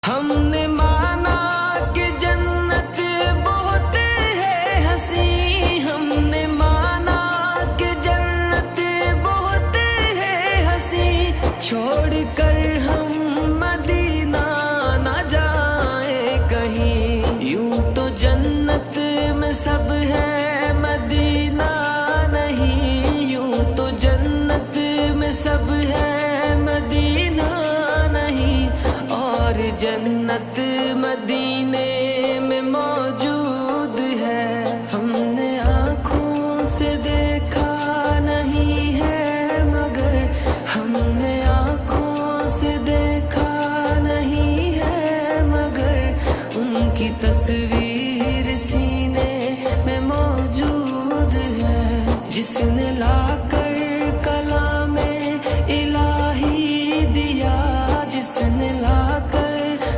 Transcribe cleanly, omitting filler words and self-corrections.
ہم نے مانا کہ جنت بہت ہے حسین، ہم نے مانا کہ جنت بہت ہے حسین، چھوڑ کر ہم مدینہ نہ جائیں کہیں، یوں تو جنت میں سب ہے مدینہ نہیں، یوں تو جنت میں سب ہے مدینہ نہیں، اور جنت مدینے میں موجود ہے، ہم نے آنکھوں سے دیکھا نہیں ہے مگر، ہم نے آنکھوں سے دیکھا نہیں ہے مگر، ان کی تصویر سینے میں موجود ہے، جس نے لا کر